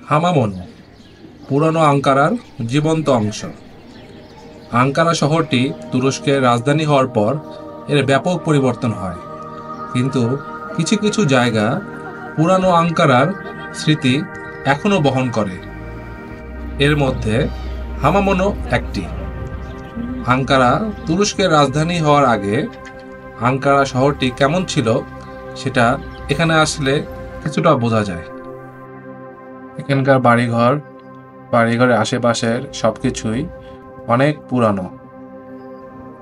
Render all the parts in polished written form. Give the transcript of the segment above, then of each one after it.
হামামন পুরানো আঙ্কারার জীবন্ত অংশ। আঙ্কারা শহরটি তুরস্কের রাজধানী হওয়ার পর এর ব্যাপক পরিবর্তন হয়, কিন্তু কিছু কিছু জায়গা পুরানো আঙ্কারার স্মৃতি এখনও বহন করে। এর মধ্যে হামামনও একটি। আঙ্কারা তুরস্কের রাজধানী হওয়ার আগে আঙ্কারা শহরটি কেমন ছিল সেটা এখানে আসলে কিছুটা বোঝা যায়। এখানকার বাড়িঘরের আশেপাশের সবকিছুই অনেক পুরানো।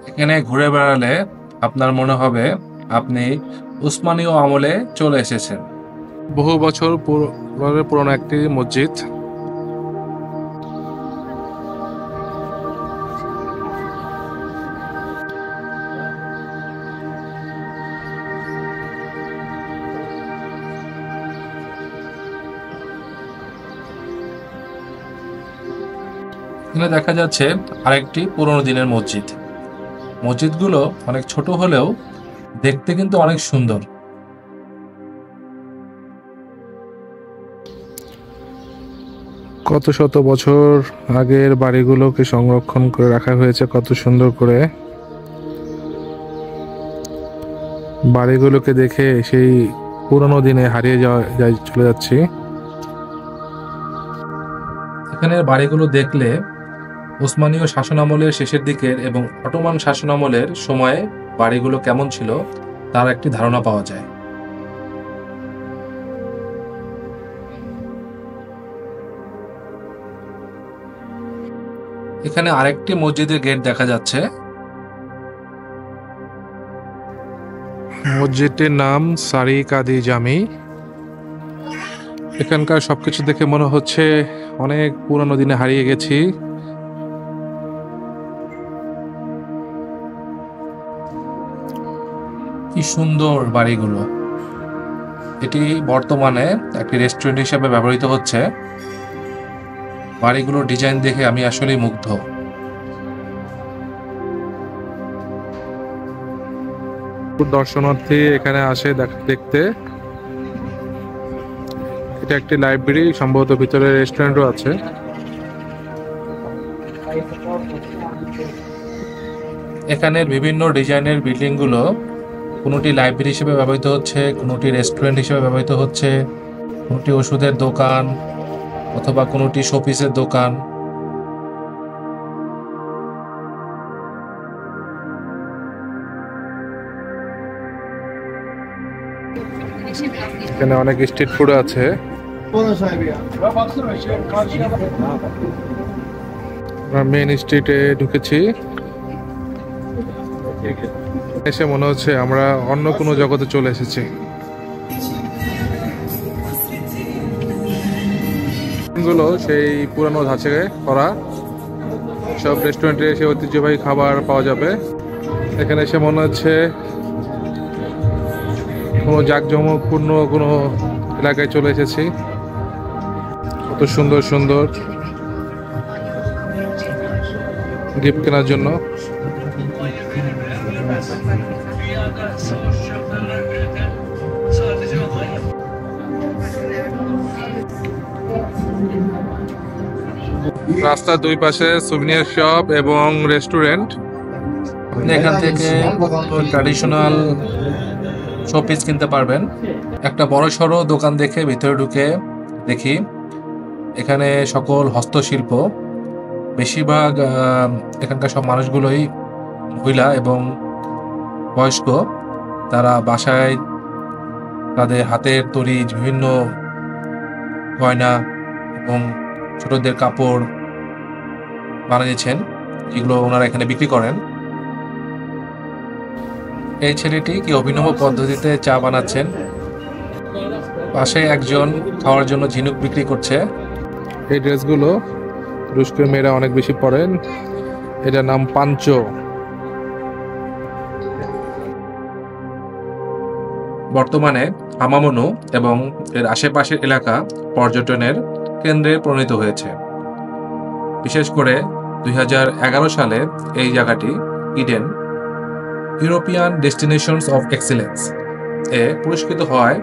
এখানে ঘুরে বেড়ালে আপনার মনে হবে আপনি উসমানীয় আমলে চলে এসেছেন। বহু বছর পুরনো একটি মসজিদ। এখানে দেখা যাচ্ছে আরেকটি পুরনো দিনের মসজিদ। মসজিদগুলো অনেক ছোট হলেও দেখতে কিন্তু অনেক সুন্দর। কত শত বছর আগের বাড়িগুলোকে সংরক্ষণ করে রাখা হয়েছে কত সুন্দর করে। বাড়িগুলোকে দেখে সেই পুরনো দিনে হারিয়ে চলে যাচ্ছি। এখানের বাড়িগুলো দেখলে উসমানীয় শাসনামলের শেষের দিকের এবং অটোমান শাসনামলের সময়ে বাড়িগুলো কেমন ছিল তার একটি ধারণা পাওয়া যায়। এখানে আরেকটি মসজিদের গেট দেখা যাচ্ছে। মসজিদটির নাম সারি কাদি জামি। এখানকার সবকিছু দেখে মনে হচ্ছে অনেক পুরনো দিনে হারিয়ে গেছি। কি সুন্দর বাড়িগুলো। এটি বর্তমানে একটি রেস্টুরেন্ট হিসেবে ব্যবহৃত হচ্ছে। বাড়িগুলোর ডিজাইন দেখে আমি আসলেই মুগ্ধ। দর্শনার্থী এখানে আসে দেখতে। এটা একটি লাইব্রেরি, সম্ভবত ভিতরে রেস্টুরেন্টও আছে। এখানের বিভিন্ন ডিজাইনের বিল্ডিংগুলো কোনোটি লাইব্রেরি হিসেবে ব্যবহৃত হচ্ছে, কোনোটি রেস্টুরেন্ট হিসেবে ব্যবহৃত হচ্ছে, কোনোটি ওষুধের দোকান অথবা কোনোটি শোপিসের দোকান। এখানে অনেক স্ট্রিট ফুড আছে। আমরা মেন স্ট্রিটে ঢুকেছি। এসে মনে হচ্ছে আমরা অন্য কোনো জগতে চলে এসেছি। গুলো সেই পুরানো ধাঁচে করা। সব রেস্টুরেন্টে এসে ঐতিহ্যবাহী খাবার পাওয়া যাবে। এখানে এসে মনে হচ্ছে কোনো জাঁকজমকপূর্ণ কোনো এলাকায় চলে এসেছি। কত সুন্দর সুন্দর গিফট কেনার জন্য। রাস্তার দুই পাশে সুভিনিয়ার শপ এবং রেস্টুরেন্ট। এখান থেকে ট্র্যাডিশনাল শোপিস কিনতে পারবেন। একটা বড় সড়ো দোকান দেখে ভিতরে ঢুকে দেখি এখানে সকল হস্তশিল্প। বেশিরভাগ এখানকার সব মানুষগুলোই মহিলা এবং বয়স্ক। তারা বাসায় তাদের হাতের তৈরি বিভিন্ন গয়না এবং ছোটদের কাপড় বানিয়েছেন, যেগুলো ওনারা এখানে বিক্রি করেন। এই ছেলেটি কি অভিনব পদ্ধতিতে চা বানাচ্ছেন। পাশে একজন খাওয়ার জন্য ঝিনুক বিক্রি করছে। এই ড্রেসগুলো তুরস্কের মেয়েরা অনেক বেশি পরেন। এটার নাম পাঞ্চো। বর্তমানে হামামনু এবং এর আশেপাশের এলাকা পর্যটনের কেন্দ্রে পরিণত হয়েছে। বিশেষ করে 2011 সালে এই জায়গাটি EDEN European destinations of excellence এ পুরস্কৃত হওয়ায়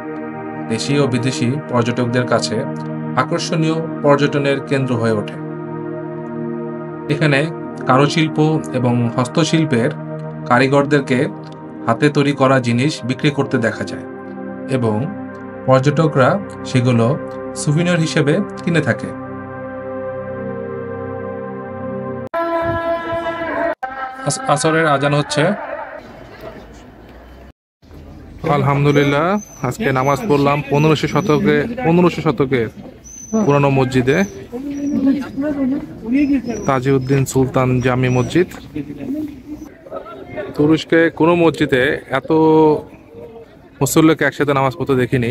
দেশি ও বিদেশি পর্যটকদের কাছে আকর্ষণীয় পর্যটনের কেন্দ্র হয়ে ওঠে। এখানে কারুশিল্প এবং হস্তশিল্পের কারিগরদেরকে হাতে তৈরি করা জিনিস বিক্রি করতে দেখা যায় এবং পর্যটকরা সেগুলো সুভিনির হিসেবে কিনে থাকে। আসরের আজান হচ্ছে। আলহামদুলিল্লাহ, আজকে নামাজ পড়লাম 1500 শতকে পুরানো মসজিদে, তাজিউদ্দিন সুলতান জামি মসজিদ। তুরস্কে কোনো মসজিদে এত মুসল্লিকে একসাথে নামাজ পড়তে দেখিনি।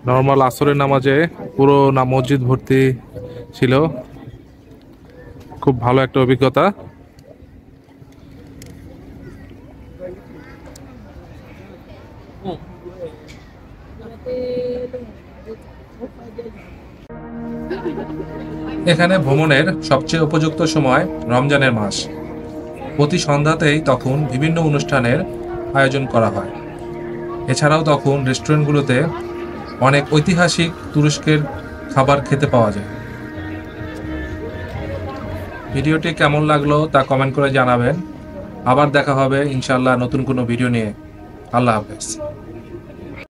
নর্মাল আসরের নামাজে পুরো মসজিদ ভর্তি ছিল। খুব ভালো একটা অভিজ্ঞতা। এখানে ভ্রমণের সবচেয়ে উপযুক্ত সময় রমজানের মাস। প্রতি সন্ধ্যাতেই তখন বিভিন্ন অনুষ্ঠানের আয়োজন করা হয়। এছাড়াও তখন রেস্টুরেন্টগুলোতে অনেক ঐতিহাসিক তুরস্কের খাবার খেতে পাওয়া যায়। ভিডিওটি কেমন লাগলো তা কমেন্ট করে জানাবেন। আবার দেখা হবে ইনশাআল্লাহ নতুন কোনো ভিডিও নিয়ে। আল্লাহ হাফেজ।